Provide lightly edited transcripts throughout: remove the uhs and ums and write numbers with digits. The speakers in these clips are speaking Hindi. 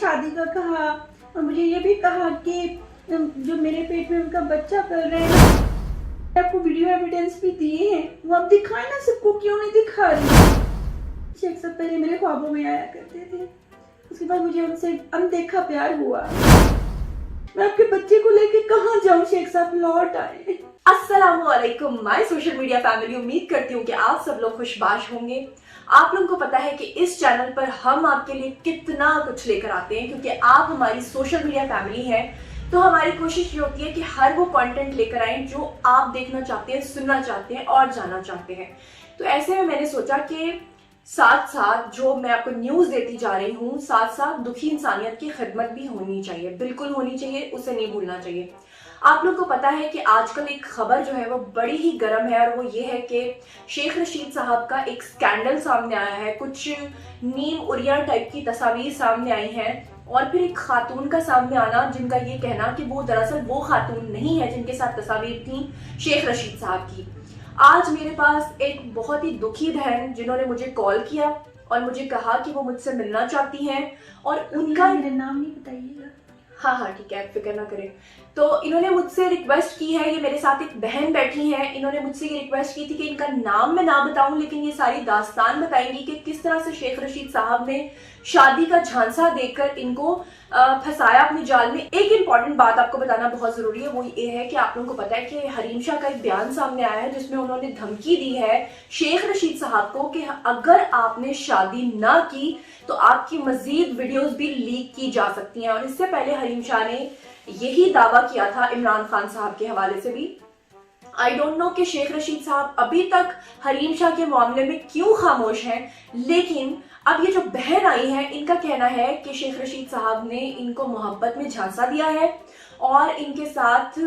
शादी का कहा और मुझे ये भी कहा कि जो मेरे पेट में उनका बच्चा पल रहा है, आपको वीडियो एविडेंस भी दिए हैं, वो आप दिखाए ना सबको, क्यों नहीं दिखा रही? शेख साहब पहले मेरे ख्वाबों में आया करते थे, उसके बाद मुझे उनसे अनदेखा प्यार हुआ। मैं आपके बच्चे को लेके कहाँ जाऊँ शेख साहब, लौट आए। अस्सलामुअलैकुम माय सोशल मीडिया फैमिली, उम्मीद करती हूँ कि आप सब लोग खुशबाश होंगे। आप लोगों को पता है कि इस चैनल पर हम आपके लिए कितना कुछ लेकर आते हैं, क्योंकि आप हमारी सोशल मीडिया फैमिली हैं। तो हमारी कोशिश ये होती है कि हर वो कंटेंट लेकर आए जो आप देखना चाहते हैं, सुनना चाहते हैं और जानना चाहते हैं। तो ऐसे में मैंने सोचा कि साथ साथ जो मैं आपको न्यूज़ देती जा रही हूँ, साथ साथ दुखी इंसानियत की खिदमत भी होनी चाहिए, बिल्कुल होनी चाहिए, उसे नहीं भूलना चाहिए। आप लोग को पता है कि आजकल एक खबर जो है वो बड़ी ही गर्म है, और वो ये है कि शेख रशीद साहब का एक स्कैंडल सामने आया है। कुछ नीम उरिया टाइप की तस्वीर सामने आई हैं, और फिर एक खातून का सामने आना जिनका ये कहना कि वो दरअसल वो खातून नहीं है जिनके साथ तस्वीर थी शेख रशीद साहब की। आज मेरे पास एक बहुत ही दुखी बहन जिन्होंने मुझे कॉल किया और मुझे कहा कि वो मुझसे मिलना चाहती हैं, और उनका मेरा नाम नहीं बताइएगा। हाँ ठीक है, फिक्र ना करें। तो इन्होंने मुझसे रिक्वेस्ट की है, ये मेरे साथ एक बहन बैठी हैं, इन्होंने मुझसे ये रिक्वेस्ट की थी कि इनका नाम मैं ना बताऊं, लेकिन ये सारी दास्तान बताएंगी कि किस तरह से शेख रशीद साहब ने शादी का झांसा देकर इनको फंसाया अपने जाल में। एक इंपॉर्टेंट बात आपको बताना बहुत जरूरी है, वो ये है कि आप लोगों को पता है कि हरीम शाह का एक बयान सामने आया है जिसमें उन्होंने धमकी दी है शेख रशीद साहब को कि अगर आपने शादी ना की तो आपकी मजीद वीडियोस भी लीक की जा सकती हैं। और इससे पहले हरीम शाह ने यही दावा किया था इमरान खान साहब के हवाले से भी। आई डोंट नो कि शेख रशीद साहब अभी तक हरीम शाह के मामले में क्यों खामोश हैं, लेकिन अब ये जो बहन आई है इनका कहना है कि शेख रशीद साहब ने इनको मोहब्बत में झांसा दिया है, और इनके साथ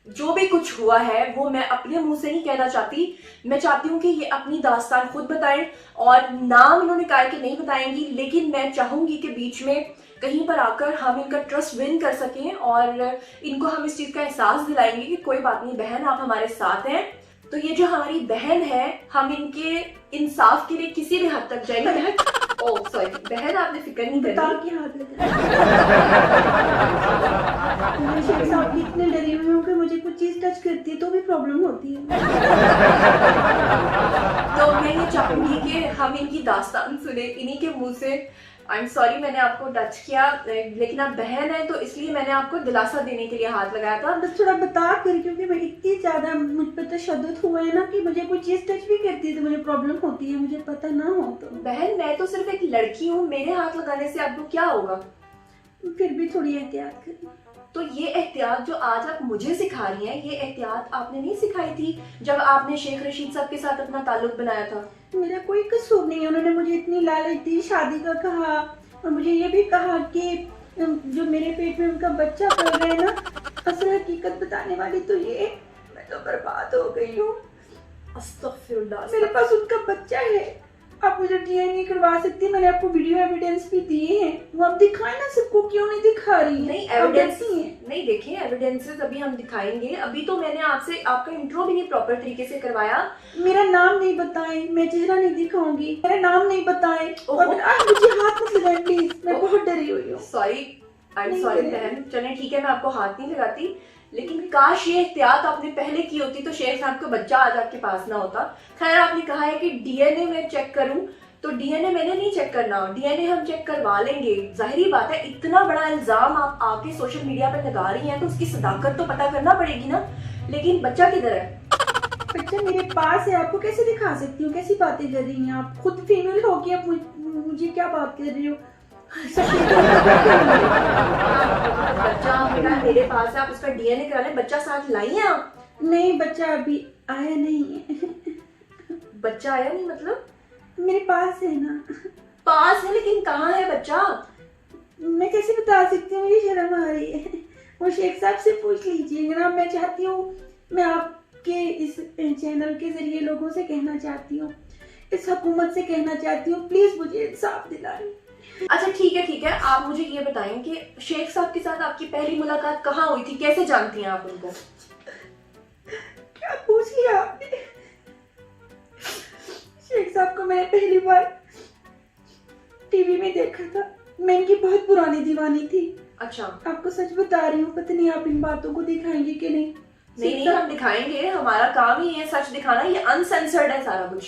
जो भी कुछ हुआ है वो मैं अपने मुंह से नहीं कहना चाहती। मैं चाहती हूँ कि ये अपनी दास्तान खुद बताएं, और नाम इन्होंने कहा कि नहीं बताएंगी, लेकिन मैं चाहूंगी कि बीच में कहीं पर आकर हम इनका ट्रस्ट विन कर सकें और इनको हम इस चीज का एहसास दिलाएंगे कि कोई बात नहीं बहन, आप हमारे साथ हैं। तो ये जो हमारी बहन है, हम इनके इंसाफ के लिए किसी भी हद तक जाएंगे। ओह सॉरी बहन, आपने फिक्र नहीं करी। की हाथ लगा शेख साहब इतने डरे हुए हो कि मुझे कुछ चीज टच करती है तो भी प्रॉब्लम होती है। तो मैं ये चाहूंगी कि हम इनकी दास्तान सुने इन्हीं के मुंह से। आई एम सॉरी मैंने आपको टच किया, लेकिन आप बहन है तो इसलिए मैंने आपको दिलासा देने के लिए हाथ लगाया था। बस थोड़ा बता कर, क्योंकि मैं इतनी ज्यादा मुझ पर तशद्दुद हुआ है ना कि मुझे कोई चीज टच भी करती है तो मुझे प्रॉब्लम होती है, मुझे पता ना हो तो। बहन मैं तो सिर्फ एक लड़की हूँ, मेरे हाथ लगाने से आपको क्या होगा? फिर भी थोड़ी एहतियात करना। तो ये एहतियात जो आज आप मुझे सिखा रही हैं, ये एहतियात आपने नहीं सिखाई थी जब आपने शेख रशीद साहब के साथ अपना ताल्लुक बनाया था। मेरा कोई कसूर नहीं है, उन्होंने मुझे इतनी लालच दी, शादी का कहा और मुझे ये भी कहा कि जो मेरे पेट में उनका बच्चा पल रहा है ना, असल हकीकत बताने वाली तो ये, मैं तो बर्बाद हो गई हूँ। अस्तगफिरुल्लाह। मेरे पास उनका बच्चा है, आप मुझे डीएनए करवा सकती है, मैंने आपको वीडियो एविडेंस भी दिए हैं, वो आप दिखाए ना सबको, क्यों नहीं दिखा रही? नहीं एविडेंस नहीं, देखें एविडेंसेस अभी हम दिखाएंगे। अभी तो मैंने आपसे आपका इंट्रो भी नहीं प्रॉपर तरीके से करवाया। मेरा नाम नहीं बताएं, मैं चेहरा नहीं दिखाऊंगी, मेरा नाम नहीं बताएं, और मुझे हाथ मत लगाएं प्लीज, मैं बहुत डरी हुई हूँ। सॉरी, आई एम सॉरी बहन। चलें ठीक है, मैं आपको हाथ नहीं लगाती, लेकिन काश ये एहतियात आपने पहले की होती तो शेख साहब का बच्चा आज आपके पास ना होता। खैर आपने कहा है कि डीएनए में चेक करूं, तो डीएनए मैंने नहीं चेक करना, डीएनए हम चेक करवा लेंगे। जाहिर बात है, इतना बड़ा इल्जाम आप आके सोशल मीडिया पे लगा रही हैं तो उसकी सदाकत तो पता करना पड़ेगी ना। लेकिन बच्चा किधर है? बच्चा मेरे पास है, आपको कैसे दिखा सकती हूँ? कैसी बातें कर रही हैं आप? खुद फीमेल हो के आप मुझे क्या बात कर रही हो? बच्चा मेरे पास है, आप उसका डीएनए करा लें। बच्चा साथ लाई हैं आप? नहीं, बच्चा अभी आया नहीं है। बच्चा आया नहीं मतलब? मेरे पास है ना। पास है, लेकिन कहाँ है बच्चा? मैं कैसे बता सकती हूँ, मुझे शर्म आ रही है। वो शेख साहब से पूछ लीजिए ना। मैं चाहती हूँ, मैं आपके इस चैनल के जरिए लोगों से कहना चाहती हूँ, इस हुकूमत से कहना चाहती हूँ, प्लीज मुझे इंसाफ दिलाएं। अच्छा ठीक है, आप मुझे ये बताएं कि शेख साहब के साथ आपकी पहली मुलाकात कहाँ हुई थी? कैसे जानती हैं आप उनको? क्या पूछ लिया आपने? शेख साहब को मैंने पहली बार टीवी में देखा था, मैं इनकी बहुत पुरानी दीवानी थी। अच्छा, आपको सच बता रही हूँ, पता नहीं आप इन बातों को दिखाएंगे कि नहीं। नहीं नहीं, हम दिखाएंगे, हमारा काम ही है सच दिखाना, ये अनसेंसर्ड है सारा कुछ।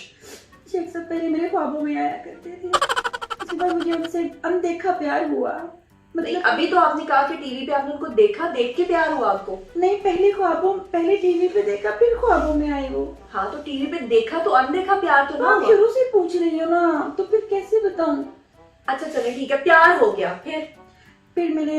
शेख साहब पहले मेरे ख्वाबों में आया करते थे, उसके बाद मुझे उनसे अनदेखा प्यार हुआ। नहीं, अभी तो आपने कहा कि टीवी पे आपने उनको देखा, देख के प्यार हुआ आपको। नहीं, पहले टीवी पे देखा, फिर ख्वाबों में आए वो। हाँ, तो टीवी पे देखा तो अनदेखा प्यार तो ना आप हुआ। शुरू से पूछ रही हो ना, तो फिर कैसे बताऊं। अच्छा चले ठीक है, प्यार हो गया। फिर मैंने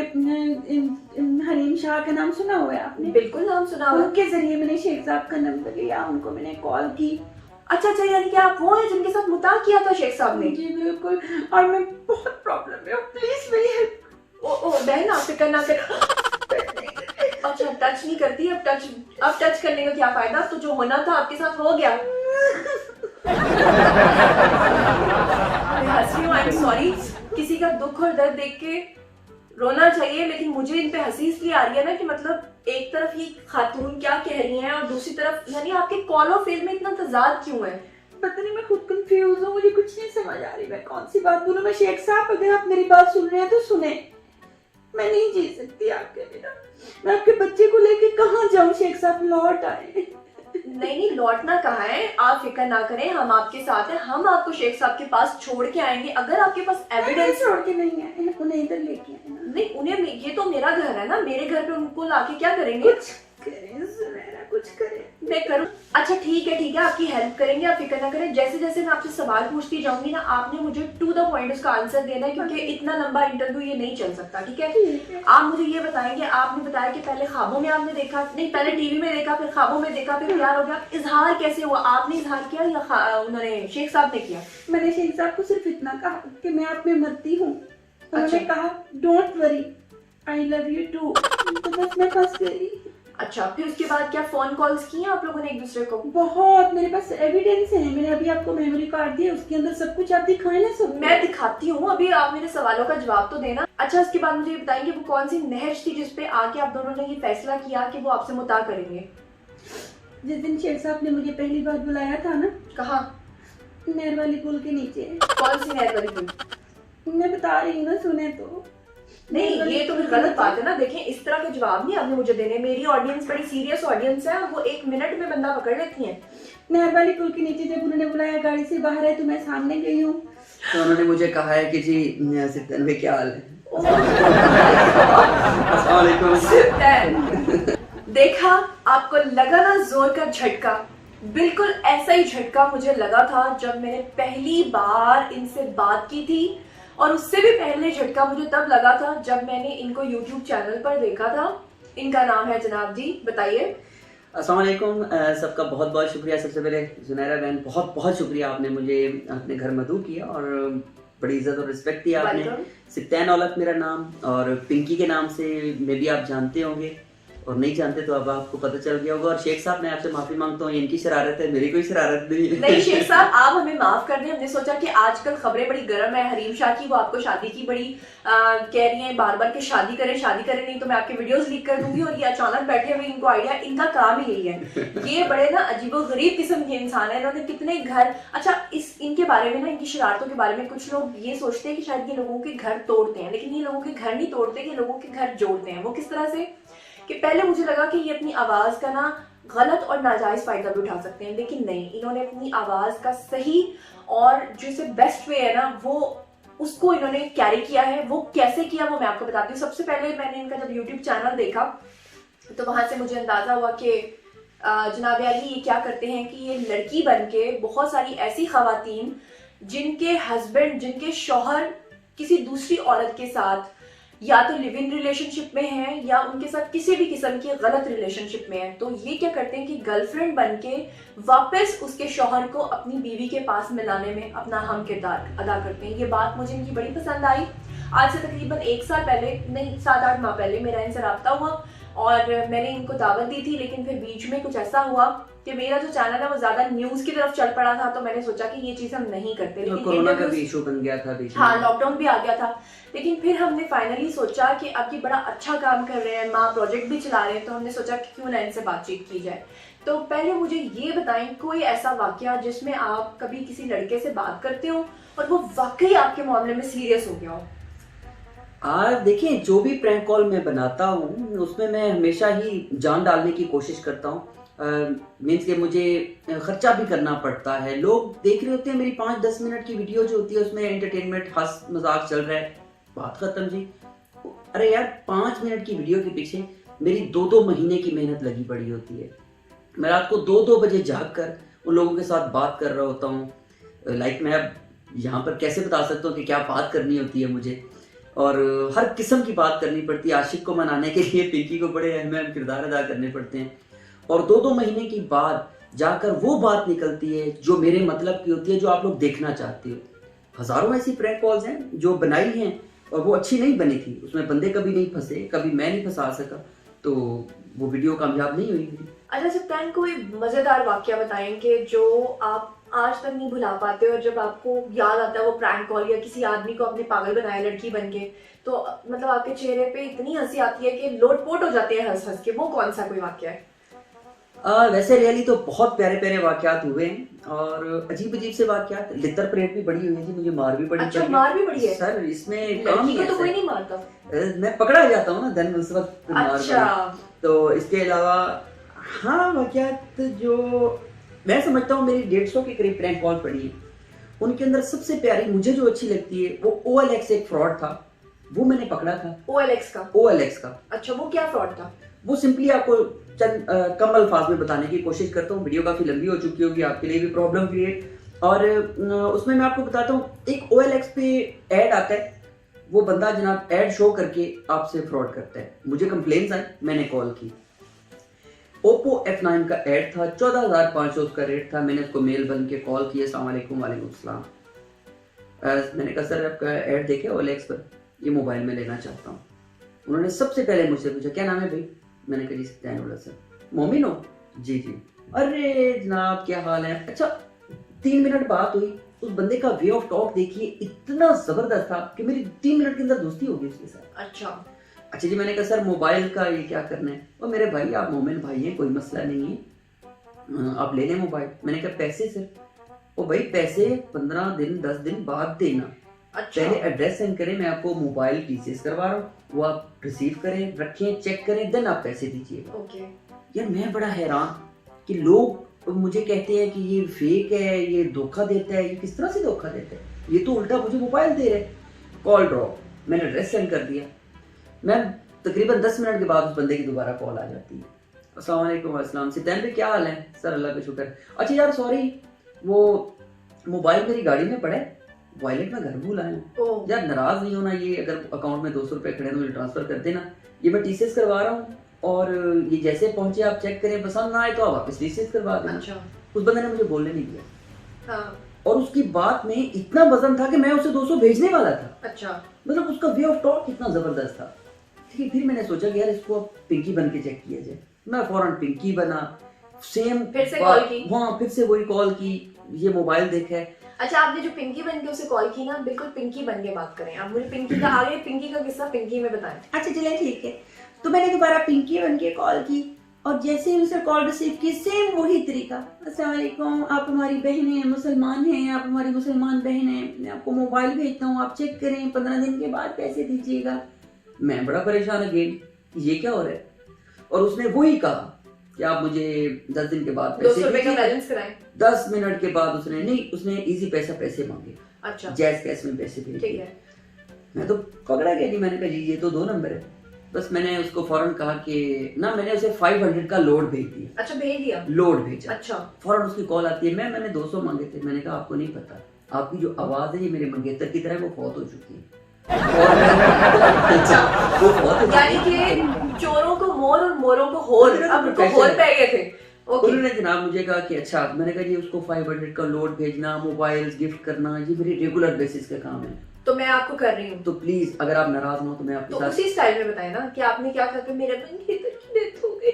हरीम शाह का नाम सुना हुआ है आपने? बिल्कुल नाम सुना हुआ। उनके जरिए मैंने शेख साहब का नंबर लिया, उनको मैंने कॉल की। अच्छा अच्छा, यानी कि आप वो हैं जिनके साथ मुता किया था शेख साहब ने? जी बिल्कुल, और मैं बहुत प्रॉब्लम में हूँ, प्लीज मेरी हेल्प। ओ बहन, आप फिक्र ना कर। अच्छा, टच नहीं करती अब टच करने का क्या फायदा, तो जो होना था आपके साथ हो गया। मैं हंस रही हूँ, आई एम सॉरी। किसी का दुख और दर्द देख के रोना चाहिए, लेकिन मुझे इन पे हंसी इसलिए आ रही है ना कि मतलब एक तरफ ये खातून क्या कह रही हैं और दूसरी तरफ यानी आपके कॉल और फेल में इतना तजाद क्यों है? पता नहीं, मैं खुद कंफ्यूज हूँ, मुझे कुछ नहीं समझ आ रही मैं कौन सी बात बोलूं। मैं शेख साहब, अगर आप मेरी बात सुन रहे हैं तो सुने, मैं नहीं जी सकती आपके बिना। मैं आपके बच्चे को लेके कहाँ जाऊँ? शेख साहब लौट आए। नहीं, लौटना कहाँ है, आप फिक्र ना करें, हम आपके साथ हैं। हम आपको शेख साहब के पास छोड़ के आएंगे अगर आपके पास एविडेंस। छोड़ के नहीं आए, उन्हें इधर लेके आए ना। नहीं, उन्हें, ये तो मेरा घर है ना, मेरे घर पे उनको लाके क्या करेंगे? कुछ करें सुनैरा, कुछ करें। मैं करूँ? अच्छा ठीक है, आपकी हेल्प करेंगे, आप फिक्र ना करें। जैसे जैसे मैं आपसे सवाल पूछती जाऊंगी ना, आपने मुझे टू द पॉइंट उसका आंसर देना है, क्योंकि इतना लंबा इंटरव्यू ये नहीं चल सकता, ठीक है? आप मुझे ये बताएंगे, आपने बताया कि पहले ख्वाबों में आपने देखा, नहीं पहले टीवी में देखा, फिर ख्वाबों में देखा, फिर प्यार हो गया। इजहार कैसे हुआ? आपने इजहार किया या उन्होंने शेख साहब ने किया? मैंने शेख साहब को सिर्फ इतना कहा कि मैं आप में मरती हूँ। उन्होंने अच्छा। कहा don't worry, I love you too. तो बस मैं फंस गई। अच्छा, फिर उसके बाद क्या फोन कॉल्स किए आप लोगों ने एक दूसरे को? बहुत, मेरे पास एविडेंस है। मैंने अभी आपको मेमोरी कार्ड दिया, उसके अंदर सब कुछ आप दिखाए ना। सब मैं दिखाती हूँ, अभी आप मेरे सवालों का जवाब तो देना। अच्छा, उसके बाद मुझे बताएंगे वो कौन सी नहर थी जिसपे आके आप दोनों ने ये फैसला किया कि वो आपसे मुता करेंगे? जिस दिन शेख साहब ने मुझे पहली बार बुलाया था ना। कहाँ? नहर वाली पुल के नीचे। कौन सी नहर वाली पुल? मैं बता रही हूँ ना, सुने तो। नहीं, ये तो फिर गलत बात है ना। देखें, इस तरह के जवाब नहीं आपने मुझे देने। मेरी ऑडियंस बड़ी सीरियस ऑडियंस है, वो 1 मिनट में बंदा पकड़ लेती है। नहर वाली पुल के नीचे जब उन्होंने बुलाया, गाड़ी से बाहर है तो मैं सामने गई हूँ। तो उन्होंने मुझे कहा है कि जी सिप्तन में क्या हाल है। देखा, आपको लगा ना जोर का झटका? बिल्कुल ऐसा ही झटका मुझे लगा था जब मैंने पहली बार इनसे बात की थी, और उससे भी पहले झटका मुझे तब लगा था जब मैंने इनको YouTube चैनल पर देखा था। इनका नाम है जनाब जी, बताइए। अस्सलाम वालेकुम, सबका बहुत बहुत शुक्रिया। सबसे पहले जुनैरा बहन, बहुत बहुत शुक्रिया, आपने मुझे अपने घर मदऊ किया और बड़ी इज्जत और रिस्पेक्ट दिया आपने। सिप्तैन औलत मेरा नाम, और पिंकी के नाम से मे भी आप जानते होंगे, और नहीं जानते तो अब आपको पता चल गया होगा। और शेख साहब, मैं आपसे माफी मांगता हूँ, इनकी शरारत है, मेरी कोई शरारत नहीं है। नहीं शेख साहब, आप हमें माफ कर दें। हमने सोचा कि आजकल खबरें बड़ी गर्म है हरीम शाह की, वो आपको शादी की बड़ी कह रही हैं बार बार कि शादी करें नहीं तो मैं आपके वीडियोस लीक कर दूंगी। और ये अचानक बैठे हुए, इनको आइडिया, इनका काम ही यही है। ये बड़े ना अजीबोगरीब किस्म के इंसान है। इन्होंने कितने घर, अच्छा इनके बारे में ना, इनकी शरारतों के बारे में कुछ लोग ये सोचते हैं कि शायद ये लोगों के घर तोड़ते हैं, लेकिन ये लोगों के घर नहीं तोड़ते, ये लोगों के घर जोड़ते हैं। वो किस तरह से कि पहले मुझे लगा कि ये अपनी आवाज का ना गलत और नाजायज फायदा भी उठा सकते हैं, लेकिन नहीं, इन्होंने अपनी आवाज का सही और जो बेस्ट वे है ना, वो उसको इन्होंने कैरी किया है। वो कैसे किया वो मैं आपको बताती हूँ। सबसे पहले मैंने इनका जब YouTube चैनल देखा तो वहां से मुझे अंदाजा हुआ कि जनाब अली ये क्या करते हैं कि ये लड़की बन के बहुत सारी ऐसी खवातीन जिनके हस्बैंड, जिनके शौहर किसी दूसरी औरत के साथ या तो लिव इन रिलेशनशिप में है या उनके साथ किसी भी किस्म की गलत रिलेशनशिप में है, तो ये क्या करते हैं कि गर्लफ्रेंड बन के वापस उसके शौहर को अपनी बीवी के पास मिलाने में अपना हम किरदार अदा करते हैं। ये बात मुझे इनकी बड़ी पसंद आई। आज से तकरीबन 1 साल पहले, नहीं 7-8 माह पहले मेरा इनसे रब्ता हुआ और मैंने इनको दावत दी थी, लेकिन फिर बीच में कुछ ऐसा हुआ कि मेरा जो चैनल है वो ज्यादा न्यूज की तरफ चल पड़ा था, तो मैंने सोचा कि ये चीज हम नहीं करते। लेकिन कोरोना का भी इशू बन गया था बीच में। हाँ, लॉकडाउन भी आ गया था। लेकिन फिर हमने फाइनली सोचा कि अब ये बड़ा अच्छा काम कर रहे हैं, माँ प्रोजेक्ट भी चला रहे हैं, तो हमने सोचा कि क्यों ना इनसे बातचीत की जाए। तो पहले मुझे ये बताएं, कोई ऐसा वाकया जिसमें आप कभी किसी लड़के से बात करते हो और वो वाकई आपके मामले में सीरियस हो गया हो? देखिए, जो भी प्रैंक कॉल मैं बनाता हूँ उसमें मैं हमेशा ही जान डालने की कोशिश करता हूँ। मीन्स कि मुझे खर्चा भी करना पड़ता है। लोग देख रहे होते हैं मेरी 5-10 मिनट की वीडियो जो होती है, उसमें एंटरटेनमेंट, हंस मजाक चल रहा है, बात खत्म जी। अरे यार, 5 मिनट की वीडियो के पीछे मेरी 2-2 महीने की मेहनत लगी पड़ी होती है। मैं रात को 2-2 बजे जाग कर उन लोगों के साथ बात कर रहा होता हूँ। लाइक मैं अब यहाँ पर कैसे बता सकता हूँ कि क्या बात करनी होती है मुझे, और हर किस्म की बात करनी पड़ती है। आशिक को मनाने के लिए पिंकी को बड़े अहम किरदार अदा करने पड़ते हैं, और 2-2 महीने की बाद जाकर वो बात निकलती है जो मेरे मतलब की होती है, जो आप लोग देखना चाहते हो। हजारों ऐसी प्रैंक कॉल्स हैं जो बनाई हैं और वो अच्छी नहीं बनी थी, उसमें बंदे कभी नहीं फंसे, कभी मैं नहीं फंसा सका, तो वो वीडियो कामयाब नहीं हुई मेरी। अच्छा सिप्तान, कोई मजेदार वाकया बताएंगे जो आप आज तक नहीं भुला पाते, और जब आपको याद आता है वो प्रैंक कॉल या किसी आदमी को आपने पागल बनाया लड़की बन के, तो मतलब आपके चेहरे पे इतनी हंसी आती है कि लोटपोट हो जाते हैं हंस हंस के। वो कौन सा कोई वाकया है? वैसे रियली तो बहुत प्यारे प्यारे वाकयात हुए हैं और अजीब अजीब से वाकयात। लितर परेड भी बड़ी हुई थी, मुझे मार भी पड़ी। अच्छा, मार भी पड़ी है सर, इसमें काम ही तो कोई नहीं मारता। मैं पकड़ा जाता हूँ ना देन उस वक्त मार अच्छा। तो इसके अलावा हाँ, वाकयात जो मैं समझता हूँ, मेरी 150 के करीब प्रैंक कॉल पड़ी है। उनके अंदर सबसे प्यारी मुझे जो अच्छी लगती है वो OLX एक फ्रॉड था, वो मैंने पकड़ा था। OLX का। अच्छा, वो क्या फ्रॉड था? वो सिंपली आपको चंद कम अल्फाज में बताने की कोशिश करता हूँ। वीडियो काफी लंबी हो चुकी होगी, आपके लिए भी प्रॉब्लम क्रिएट। और उसमें मैं आपको बताता हूँ, एक OLX पे ऐड आता है, वो बंदा जनाब ऐड शो करके आपसे फ्रॉड करता है। मुझे कंप्लेंट्स आए, मैंने कॉल की। Oppo F9 का ऐड था, 14,500 उसका रेट था। मैंने उसको मेल बन के कॉल किया, अस्सलाम वालेकुम। वालेकुम सलाम। मैंने कहा सर आपका ऐड देखे OLX पर, ये मोबाइल में लेना चाहता हूँ। उन्होंने सबसे पहले मुझसे पूछा क्या नाम है भाई? मैंने कहा जी सिप्तान उलट सर। मोमिन हो? जी जी। अरे जनाब क्या हाल है? अच्छा, 3 मिनट बात हुई। उस बंदे का वे ऑफ टॉक देखिए, इतना जबरदस्त था कि मेरी 3 मिनट के अंदर दोस्ती हो गई उसके साथ। अच्छा जी। मैंने कहा सर मोबाइल का ये क्या करना है? वो मेरे भाई आप मोमिन भाई हैं, कोई मसला नहीं है, आप ले लें मोबाइल। मैंने कहा पैसे सर? ओ भाई पैसे 15 दिन 10 दिन बाद देना। अच्छा। पहले एड्रेस सेंड करें, मैं आपको मोबाइल पीसीएस करवा रहा हूँ, वो आप रिसीव करें, रखें, चेक करें, देन आप पैसे दीजिएगा। ओके। यार मैं बड़ा हैरान कि लोग मुझे कहते हैं कि ये फेक है, ये धोखा देता है। ये किस तरह से धोखा देता है? ये तो उल्टा मुझे मोबाइल दे रहे। कॉल ड्रॉप, मैंने एड्रेस सेंड कर दिया। मैं तकरीबन 10 मिनट के बाद उस बंदे की दोबारा कॉल आ जाती है। अस्सलाम वालेकुम। वालेकुम सिप्तान पे क्या हाल है? सर अल्लाह का शुक्र। अच्छा यार सॉरी, वो मोबाइल मेरी गाड़ी में पड़ा है, वॉलेट में घर भूल आया हूँ। यार नाराज नहीं होना, ये अगर अकाउंट में 200 रुपए खड़े हैं तो मुझे ट्रांसफर कर देना। ये मैं टीसीएस करवा रहा हूँ और ये जैसे पहुंचे आप चेक करें, पसंद ना आए तो आप वापस टीसीएस करवा देना। अच्छा। उस बंदे ने मुझे बोलने नहीं दिया। हाँ। और उसकी बात में इतना वजन था कि मैं उसे 200 भेजने वाला था। अच्छा। मतलब उसका वे ऑफ टॉक कितना जबरदस्त था। ठीक है, फिर मैंने सोचा कि यार इसको अब पिंकी बन के चेक किया जाए। मैं फौरन पिंकी बना, सेम फिर से कॉल की। हाँ, फिर से वही कॉल की, ये मोबाइल देखा है। अच्छा, आपने जो पिंकी बन के उसे कॉल की ना, बिल्कुल पिंकी बन के बात करें। आप मुझे पिंकी का आगे पिंकी का किस्सा पिंकी में बताएं। अच्छा चलिए ठीक है। तो मैंने दोबारा पिंकी बन के कॉल की और जैसे ही उनसे कॉल रिसीव की, सेम वही तरीका। अस्सलाम वालेकुम, आप हमारी बहन हैं, मुसलमान हैं, आप हमारी मुसलमान बहन हैं, मैं आपको मोबाइल भेजता हूँ, आप चेक करें, 15 दिन के बाद पैसे दीजिएगा। मैं बड़ा परेशान अगेन, ये क्या हो रहा है? और उसने वही कहा कि आप मुझे 10 दिन के बाद पैसे 200 रुपए का बैलेंस कराएं। 10 मिनट के बाद उसने इजी पैसे मांगे। अच्छा। जैज कैश में पैसे भेज। ठीक है। मैं तो पकड़ा गया जी। मैंने कहा जी ये तो 2 नंबर है। बस मैंने उसको फौरन कहा कि ना, मैंने उसे 500 का लोड भेज दिया। अच्छा, भेज दिया? लोड भेजा। अच्छा। फौरन उसकी कॉल आती है, मैंने 200 मांगे थे। मैंने कहा आपको नहीं पता, आपकी जो आवाज है ये मेरे मंगेतर की तरह, वो फौत हो चुकी है। यानी कि चोरों को मोर और मोरों को होर, अब उनको होर पे गए थे। उन्होंने जनाब मुझे कहा कि अच्छा। मैंने कहा जी उसको 500 का लोड भेजना, मोबाइल गिफ्ट करना, ये मेरे रेगुलर बेसिस का काम है। तो मैं आपको कर रही हूँ, तो प्लीज अगर आप नाराज ना हो तो मैं आपके साथ उसी स्टाइल में बताएं ना कि आपने क्या करके मेरे मंगेतर की डेथ हो गई।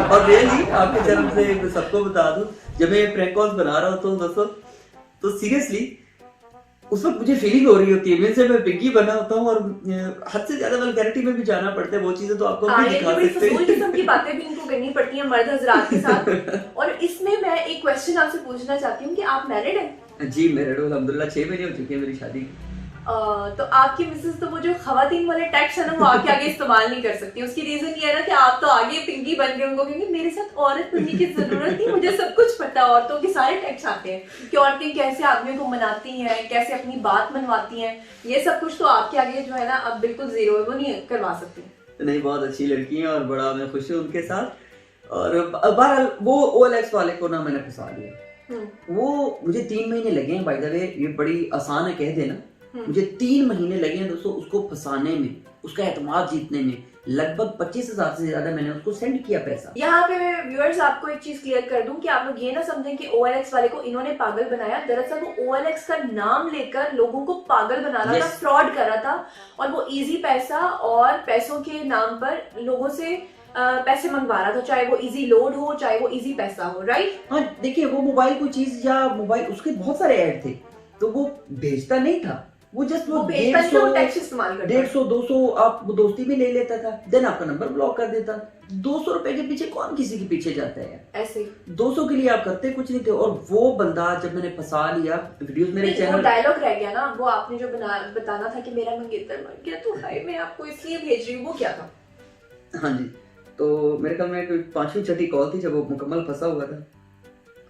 और रियली आपके जन्म से सबको बता दूं, जब मैं प्रैंक कॉल्स बना रहा होता हूँ दोस्तों, तो सीरियसली उस वक्त मुझे फीलिंग हो रही होती है। मेरे से मैं पिंकी बना होता हूँ और हद से ज्यादा वल्गैरिटी में भी जाना पड़ता है। वो चीजें तो आपको भी दिखा सकते हैं। किस्म की बातें भी इनको करनी पड़ती हैं मर्द हजरात के साथ। और इसमें मैं एक क्वेश्चन आपसे पूछना चाहती हूँ कि आप मैरिड हैं? जी मैरिड हूँ, अल्हम्दुलिल्लाह 6 महीने हो चुके हैं मेरी शादी। तो आपकी मिसेस तो वो जो खवातीन वाले टैक्स है ना वो आपके आगे इस्तेमाल नहीं कर सकती। उसकी रीजन ये है ना कि आप तो आगे पिंकी बन गए, उनको कहेंगे मेरे साथ औरत बनने की जरूरत नहीं, मुझे सब कुछ पता है। औरतों के सारे टैक्स आते हैं कि औरतें कैसे आदमियों को मनाती हैं, कैसे अपनी बात मनवाती हैं, ये सब कुछ तो आपके आगे जो है ना अब बिल्कुल जीरो है, वो नहीं करवा सकती। नहीं, बहुत अच्छी लड़की है और बड़ा मैं खुश हूँ उनके साथ। और बहरहाल वो OLX वाले को ना मैंने फंसा दिया। वो मुझे 3 महीने लगे हैं, बाय द वे ये बड़ी आसान है कह देना, मुझे 3 महीने लगे हैं दोस्तों उसको फंसाने में, उसका एतमाद जीतने में। लगभग 25,000 से ज्यादा मैंने उसको सेंड किया पैसा। यहाँ पे व्यूअर्स आपको एक चीज क्लियर कर दूं कि आप लोग ये ना समझें कि OLX वाले को इन्होंने पागल बनाया। दरअसल वो OLX का नाम लेकर लोगों को पागल बना रहा था, फ्रॉड कर रहा था, और वो इजी पैसा और पैसों के नाम पर लोगों से पैसे मंगवा रहा था, चाहे वो इजी लोड हो चाहे वो इजी पैसा हो, राइट? हाँ देखिए, वो मोबाइल कोई चीज या मोबाइल उसके बहुत सारे ऐड थे, तो वो भेजता नहीं था, वो जस्ट वो 150, 200 आप वो दोस्ती में ले लेता था, देन आपका नंबर ब्लॉक कर देता। 200 रुपए के पीछे कौन किसी के पीछे जाता है ऐसे 200 के लिए आप करते कुछ नहीं थे। और वो बंदा जब मैंने फंसा लिया, वीडियोस मेरे चैनल, वो डायलॉग रह गया ना, वो आपने जो बताना था कि मेरा मंगेतर मर गया तो हाय मैं आपको इसलिए भेज रही हूँ, वो क्या था? हाँ जी, तो मेरे ख्याल में कोई 5वीं 6वीं कॉल थी जब वो मुकम्मल फंसा हुआ था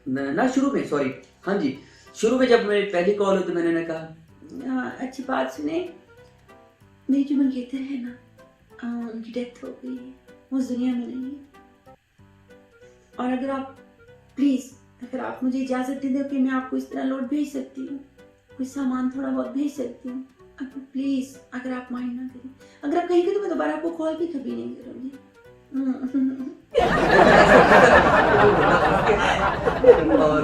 ना शुरू में, सॉरी, हाँ जी, शुरू में जब मेरी पहली कॉल हुई तो मैंने कहा अच्छी बात सुने, मेरी जो मंगेतर है ना उनकी डेथ हो गई है, वो उस दुनिया में नहीं है, और अगर आप प्लीज अगर आप मुझे इजाजत दे दो कि मैं आपको इस तरह लोड भेज सकती हूँ, कोई सामान थोड़ा बहुत भेज सकती हूँ, प्लीज अगर आप माइंड ना करें, अगर आप कहेंगे तो मैं दोबारा आपको कॉल भी कभी नहीं करूंगी। और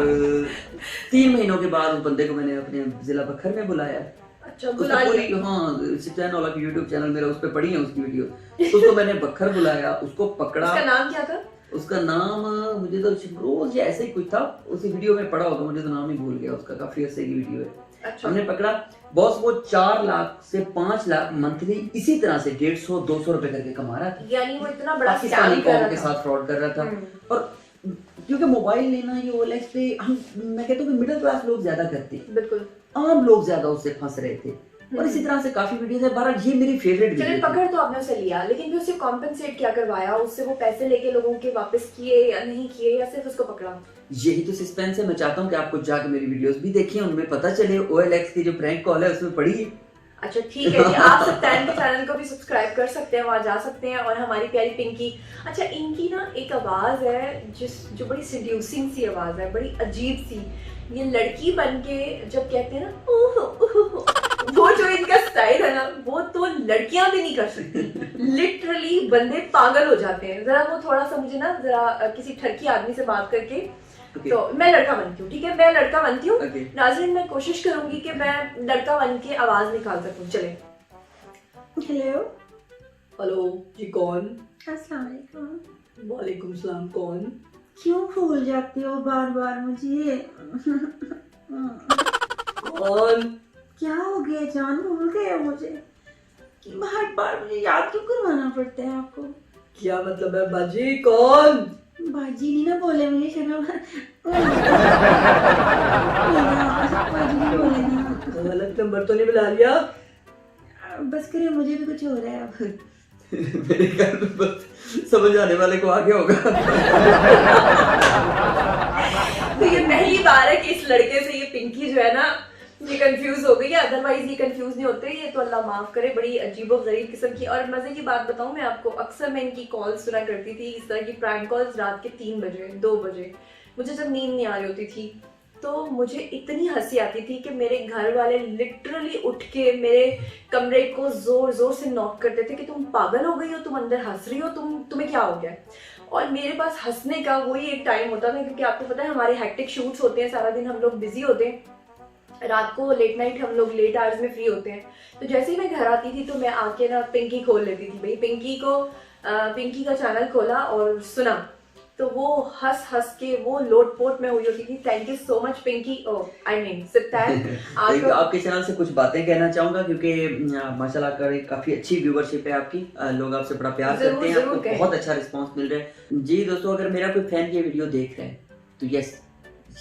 3 महीनों के बाद उस बंदे को मैंने अपने जिला बखर में बुलाया। अच्छा, बुला लिया? हाँ, सिप्तैन औलख यूट्यूब चैनल मेरा, उस पे पड़ी है उसकी वीडियो, उसको मैंने बखर बुलाया, उसको पकड़ा। उसका नाम क्या था? उसका नाम मुझे तो रोज या ऐसे ही कुछ था, उसी वीडियो में पड़ा होगा, मुझे तो नाम ही भूल गया उसका, काफी अच्छी वीडियो है। अच्छा। हमने पकड़ा बॉस, वो 4 लाख से 5 लाख मंथली इसी तरह से 150-200 रुपए करके कमा रहा था, यानी वो इतना बड़ा पाकिस्तानी कौम के साथ फ्रॉड कर रहा था। और क्योंकि मोबाइल लेना ये OLX पे मैं कहता हूँ कि मिडिल क्लास लोग ज्यादा करते हैं, बिल्कुल आम लोग ज्यादा उससे फंस रहे थे, और इसी तरह से काफी वीडियोस है। बहरहाल ये मेरी फेवरेट वीडियो थी। पकड़ तो आपने उसे लिया, लेकिन फिर उसे कॉम्पेंसेट क्या करवाया? उससे वो पैसे लेके लोगों के वापस किए या नहीं किए, या सिर्फ उसको पकड़ा? यही तो सस्पेंस है। मैं चाहता हूँ कि आपको जाकर मेरी वीडियोस भी देखिए, उनमें पता चले OLX की जो प्रैंक कॉल है उसमें पड़ी है। अच्छा ठीक है जी, आप सिप्तैन के चैनल को भी सब्सक्राइब कर सकते हैं, वहाँ जा सकते हैं। और हमारी प्यारी पिंकी, अच्छा इनकी ना एक आवाज़ है जो बड़ी सेड्यूसिंग सी आवाज़ है, बड़ी अजीब सी, ये लड़की बन के जब कहते हैं ना वो जो इनका स्टाइल है ना, वो तो लड़कियां भी नहीं कर सकती, लिटरली बंदे पागल हो जाते हैं। जरा वो थोड़ा सा मुझे ना जरा किसी ठरकी आदमी से बात करके तो मैं लड़का बनती हूँ, ठीक है, मैं लड़का बनती हूँ। नाज़रीन मैं कोशिश करूंगी कि मैं लड़का बन के आवाज निकाल सकूं। चले। हेलो। हेलो जी, कौन? अस्सलाम वालेकुम। वालेकुम सलाम, कौन? क्यों भूल जाते हो बार बार मुझे? कौन? क्या हो गया जान, भूल गए हो मुझे? हर बार मुझे याद क्यों करवाना पड़ता है आपको? क्या मतलब है बाजी? कौन? बाजी नहीं ना बोले, मुझे शर्म गलत नंबर तो नहीं बुला लिया? बस करिए, मुझे भी कुछ हो रहा है अब। मेरे घर में बस समझ आने वाले को आगे होगा। तो ये पहली बार है कि इस लड़के से ये पिंकी जो है ना ये कंफ्यूज हो गई है, अदरवाइज ये कंफ्यूज नहीं होते, ये तो अल्लाह माफ करे, बड़ी अजीबोगरीब किस्म की। और मजे की बात बताऊं मैं आपको, अक्सर मैं इनकी कॉल सुना करती थी, इस तरह की प्रैंक कॉल्स रात के 3 बजे 2 बजे, मुझे जब नींद नहीं आ रही होती थी तो मुझे इतनी हंसी आती थी कि मेरे घर वाले लिटरली उठ के मेरे कमरे को जोर जोर से नॉक करते थे कि तुम पागल हो गई हो, तुम अंदर हंस रही हो, तुम्हें क्या हो गया। और मेरे पास हंसने का वही एक टाइम होता था, क्योंकि आपको पता है हमारे हेक्टिक शूट्स होते हैं, सारा दिन हम लोग बिजी होते हैं, रात को लेट नाइट हम लोग लेट आवर्स में फ्री होते हैं। तो जैसे ही मैं घर आती थी तो मैं आके ना पिंकी खोल लेती थी, भाई पिंकी का चैनल खोला और सुना, तो वो हंस हंस के वो लोटपोट में हुई होती थी। Thank you so much Pinky, I mean सिप्तैन। आपके चैनल से कुछ बातें कहना चाहूंगा, क्योंकि माशाल्लाह काफी अच्छी व्यूवरशिप है आपकी, लोग आपसे बड़ा प्यार करते हैं, आपको बहुत अच्छा रिस्पांस मिल रहा है। जी दोस्तों, अगर मेरा कोई फैन ये वीडियो देख रहा है तो यस,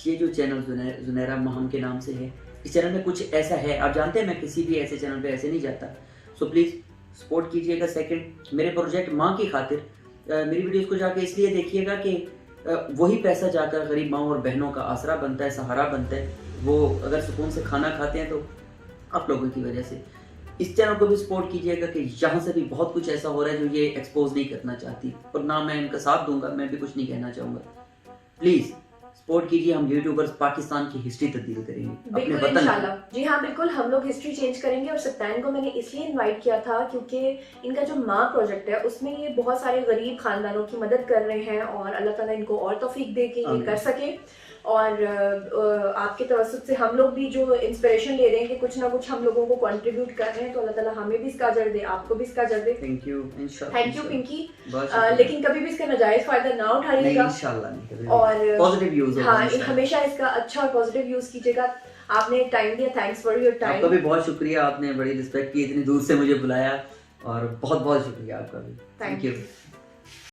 ये जो चैनल जुनैरा महम के नाम से है, इस चैनल में कुछ ऐसा है, आप जानते हैं मैं किसी भी ऐसे चैनल पे ऐसे नहीं जाता। सो प्लीज़ सपोर्ट कीजिएगा। सेकंड, मेरे प्रोजेक्ट माँ की खातिर मेरी वीडियोस को जाके इसलिए देखिएगा कि वही पैसा जाकर गरीब माँ और बहनों का आसरा बनता है, सहारा बनता है। वो अगर सुकून से खाना खाते हैं तो आप लोगों की वजह से। इस चैनल को भी सपोर्ट कीजिएगा कि यहाँ से भी बहुत कुछ ऐसा हो रहा है जो ये एक्सपोज नहीं करना चाहती, और ना मैं इनका साथ दूंगा, मैं भी कुछ नहीं कहना चाहूँगा। प्लीज़ सपोर्ट कीजिए। हम यूट्यूबर्स पाकिस्तान की हिस्ट्री तब्दील करेंगे अपने बिल्कुल वतन इंशाल्लाह। जी हाँ बिल्कुल, हम लोग हिस्ट्री चेंज करेंगे। और सप्तान को मैंने इसलिए इनवाइट किया था क्योंकि इनका जो माँ प्रोजेक्ट है उसमें ये बहुत सारे गरीब खानदानों की मदद कर रहे हैं, और अल्लाह ताला इनको और तौफीक दे कि ये कर सके। और आपके तवज्जुह से हम लोग भी जो इंस्पिरेशन ले रहे हैं कि कुछ ना कुछ हम लोगों को कंट्रीब्यूट कर रहे हैं, तो अल्लाह ताला हमें भी इसका अजर दे, आपको भी इसका अजर दे। थैंक यू इंशाल्लाह। Thank you Pinky. बहुत लेकिन कभी भी इसका नाजायज फायदा ना उठाइएगा। इंशाल्लाह नहीं। और पॉजिटिव यूज होगा। हाँ, हमेशा इसका अच्छा और पॉजिटिव यूज कीजिएगा। आपने टाइम दिया, थैंक्स फॉर योर टाइम। आपका भी बहुत शुक्रिया, आपने बड़ी रिस्पेक्ट की, इतनी दूर से मुझे बुलाया, और बहुत बहुत शुक्रिया आपका भी। Thank you.